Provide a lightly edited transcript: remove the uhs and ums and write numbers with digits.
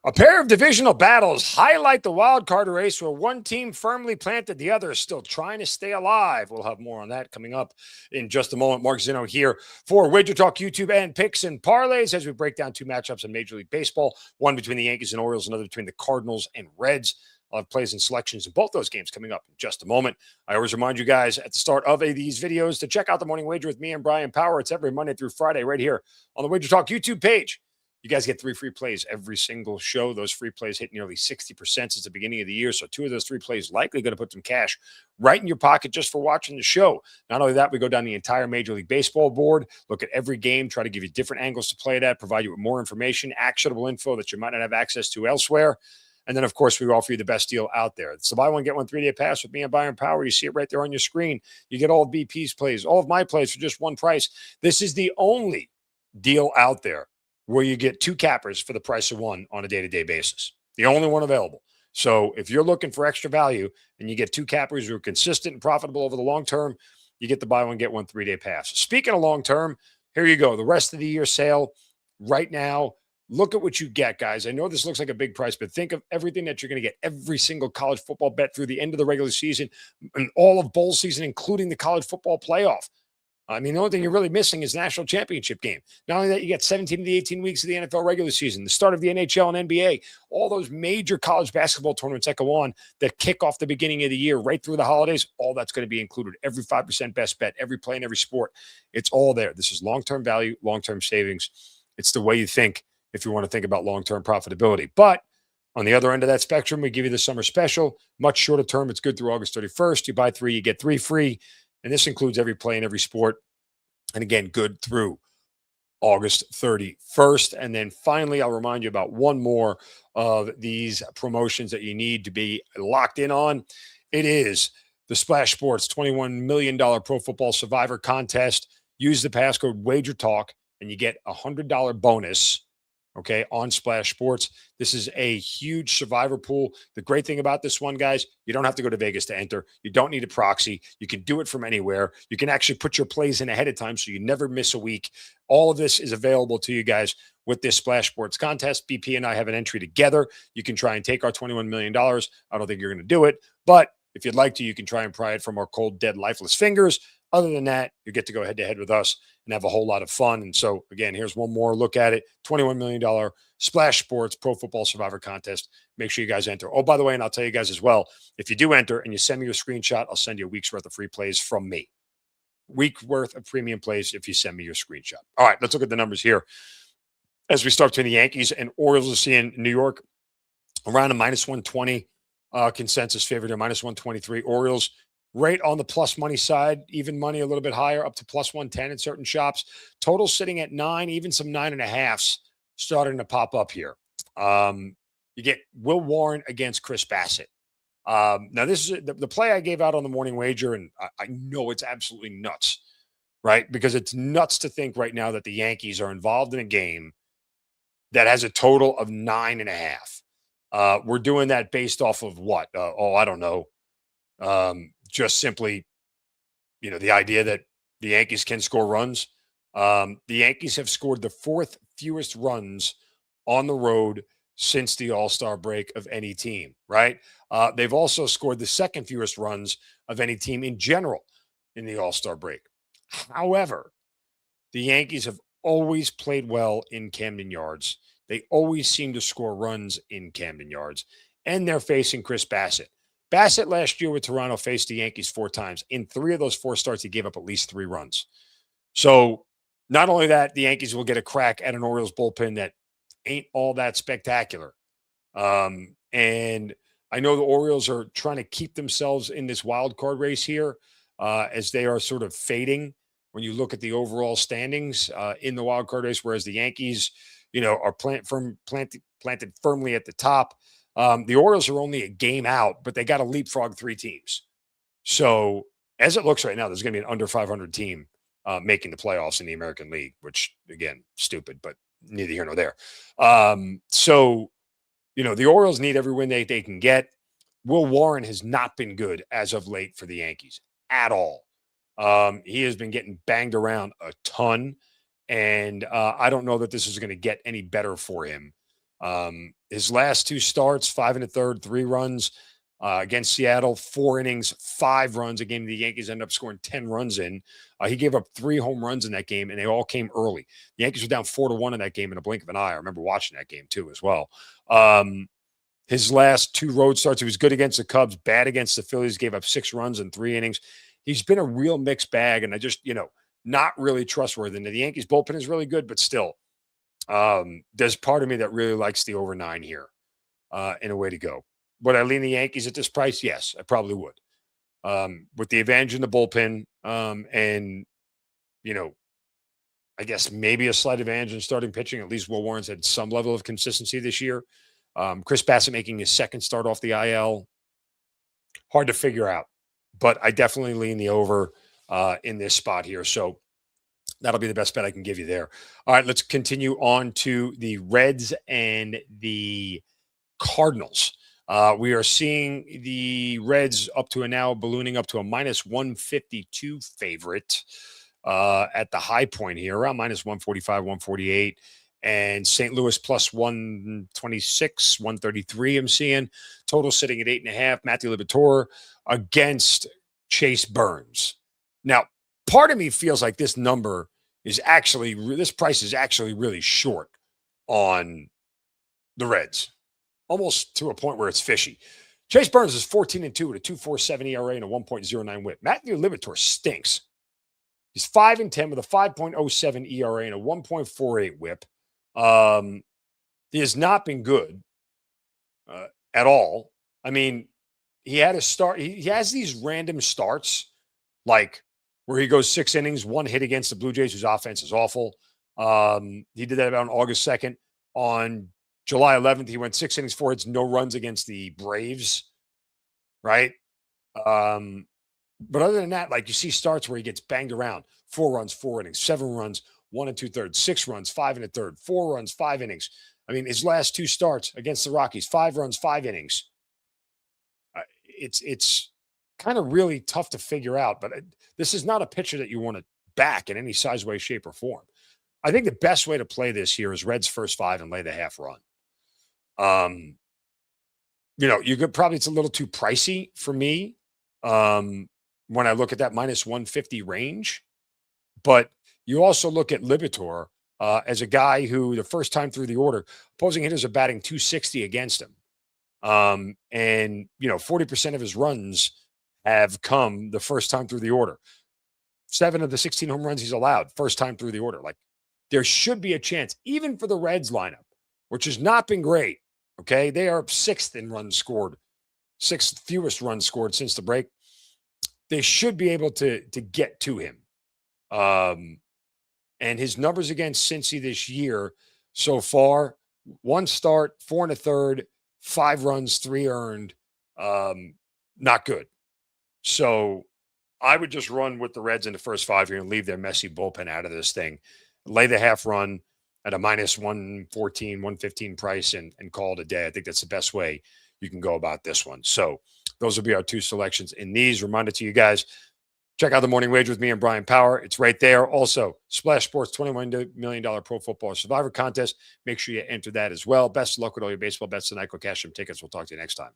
A pair of divisional battles highlight the wild card race where one team firmly planted, the other is still trying to stay alive. We'll have more on that coming up in just a moment. Mark Zinno here for Wager Talk YouTube and Picks and Parlays as we break down two matchups in Major League Baseball, one between the Yankees and Orioles, another between the Cardinals and Reds. I'll have plays and selections in both those games coming up in just a moment. I always remind you guys at the start of these videos to check out the Morning Wager with me and Brian Power. It's every Monday through Friday right here on the Wager Talk YouTube page. You guys get 3 free plays every single show. Those free plays hit nearly 60% since the beginning of the year. So 2 of those 3 plays likely going to put some cash right in your pocket just for watching the show. Not only that, we go down the entire Major League Baseball board, look at every game, try to give you different angles to play it at, provide you with more information, actionable info that you might not have access to elsewhere. And then, of course, we offer you the best deal out there. It's the buy one, get one 3-day pass with me and Brian Power. You see it right there on your screen. You get all of BP's plays, all of my plays for just one price. This is the only deal out there where you get 2 cappers for the price of 1 on a day-to-day basis. The only one available. So if you're looking for extra value and you get 2 cappers who are consistent and profitable over the long term, you get the buy one, get one 3-day pass. Speaking of long term, here you go. The rest of the year sale right now. Look at what you get, guys. I know this looks like a big price, but think of everything that you're going to get. Every single college football bet through the end of the regular season and all of bowl season, including the college football playoff. I mean, the only thing you're really missing is the national championship game. Not only that, you get 17 to the 18 weeks of the NFL regular season, the start of the NHL and NBA, all those major college basketball tournaments that go on that kick off the beginning of the year right through the holidays. All that's going to be included. Every 5% best bet, every play in every sport. It's all there. This is long-term value, long-term savings. It's the way you think if you want to think about long-term profitability. But on the other end of that spectrum, we give you the summer special. Much shorter term. It's good through August 31st. You buy 3, you get 3 free. And this includes every play in every sport. And again, good through August 31st. And then finally, I'll remind you about one more of these promotions that you need to be locked in on. It is the Splash Sports $21 million Pro Football Survivor Contest. Use the passcode WagerTalk and you get a $100 bonus. Okay, on Splash Sports. This is a huge survivor pool. The great thing about this one, guys, you don't have to go to Vegas to enter. You don't need a proxy. You can do it from anywhere. You can actually put your plays in ahead of time so you never miss a week. All of this is available to you guys with this Splash Sports contest. BP and I have an entry together. You can try and take our $21 million. I don't think you're going to do it, but if you'd like to, you can try and pry it from our cold, dead, lifeless fingers. Other than that, you get to go head-to-head with us and have a whole lot of fun. And so, again, here's one more look at it. $21 million Splash Sports Pro Football Survivor Contest. Make sure you guys enter. Oh, by the way, and I'll tell you guys as well, if you do enter and you send me your screenshot, I'll send you a week's worth of free plays from me. Week worth of premium plays if you send me your screenshot. All right, let's look at the numbers here. As we start between the Yankees and Orioles, we're seeing New York around a minus 120 consensus favorite here, minus 123. Orioles right on the plus money side, even money a little bit higher, up to plus 110 in certain shops. Total sitting at 9, even some 9.5s starting to pop up here. You get Will Warren against Chris Bassitt. Now, this is the play I gave out on the morning wager, and I know it's absolutely nuts, right? Because it's nuts to think right now that the Yankees are involved in a game that has a total of 9.5. We're doing that based off of what? I don't know. Just simply, the idea that the Yankees can score runs. The Yankees have scored the 4th fewest runs on the road since the All-Star break of any team, right? They've also scored the 2nd fewest runs of any team in general in the All-Star break. However, the Yankees have always played well in Camden Yards. They always seem to score runs in Camden Yards, and they're facing Chris Bassitt. Bassitt last year with Toronto faced the Yankees 4 times. In 3 of those 4 starts, he gave up at least 3 runs. So not only that, the Yankees will get a crack at an Orioles bullpen that ain't all that spectacular. And I know the Orioles are trying to keep themselves in this wild card race here as they are sort of fading when you look at the overall standings in the wild card race, whereas the Yankees, are planted firmly at the top. The Orioles are only a game out, but they got to leapfrog 3 teams. So as it looks right now, there's going to be an under 500 team making the playoffs in the American League, which, again, stupid, but neither here nor there. So, the Orioles need every win they can get. Will Warren has not been good as of late for the Yankees at all. He has been getting banged around a ton, and I don't know that this is going to get any better for him. His last 2 starts, 5 1/3, 3 runs against Seattle, 4 innings, 5 runs. A game the Yankees ended up scoring 10 runs in. He gave up 3 home runs in that game, and they all came early. The Yankees were down 4-1 in that game in a blink of an eye. I remember watching that game too as well. His last 2 road starts, he was good against the Cubs, bad against the Phillies, gave up 6 runs in 3 innings. He's been a real mixed bag, and I just, not really trustworthy. And the Yankees bullpen is really good, but still, there's part of me that really likes the over 9 here in a way to go. Would I lean the Yankees at this price? Yes, I probably would. With the advantage in the bullpen and, I guess maybe a slight advantage in starting pitching. At least Will Warren's had some level of consistency this year. Chris Bassitt making his second start off the IL. Hard to figure out, but I definitely lean the over in this spot here. So that'll be the best bet I can give you there. All right, let's continue on to the Reds and the Cardinals. We are seeing the Reds up to ballooning up to a -152 favorite at the high point here, around -145, 148. And St. Louis plus 126, 133, I'm seeing. Total sitting at 8.5. Matthew Liberatore against Chase Burns. Now, part of me feels like this price is actually really short on the Reds, almost to a point where it's fishy. Chase Burns is 14-2 with a 2.47 ERA and a 1.09 WHIP. Matthew Liberatore stinks. He's 5-10 with a 5.07 ERA and a 1.48 WHIP. He has not been good at all. I mean, he had a start. He has these random starts, like where he goes 6 innings, 1 hit against the Blue Jays, whose offense is awful. He did that about on August 2nd. On July 11th, he went 6 innings, 4 hits, no runs against the Braves, right? But other than that, like you see starts where he gets banged around, 4 runs, 4 innings, 7 runs, 1 2/3, 6 runs, 5 1/3, 4 runs, 5 innings. I mean, his last 2 starts against the Rockies, 5 runs, 5 innings. It's kind of really tough to figure out, but this is not a pitcher that you want to back in any size, way, shape, or form. I think the best way to play this here is Reds first 5 and lay the half run. You could probably, it's a little too pricey for me when I look at that -150 range, but you also look at Liberatore as a guy who the first time through the order, opposing hitters are batting 260 against him. And 40% of his runs have come the first time through the order. 7 of the 16 home runs he's allowed first time through the order. Like, there should be a chance, even for the Reds lineup, which has not been great. Okay. They are 6th in runs scored, 6th fewest runs scored since the break. They should be able to get to him. And his numbers against Cincy this year so far, 1 start, 4 1/3, 5 runs, 3 earned. Not good. So I would just run with the Reds in the first 5 here and leave their messy bullpen out of this thing. Lay the half run at a -114, 115 price and call it a day. I think that's the best way you can go about this one. So those will be our 2 selections in these. Reminder to you guys, check out the Morning Wager with me and Brian Power. It's right there. Also, Splash Sports $21 million Pro Football Survivor Contest. Make sure you enter that as well. Best of luck with all your baseball bets tonight. Go cash some tickets. We'll talk to you next time.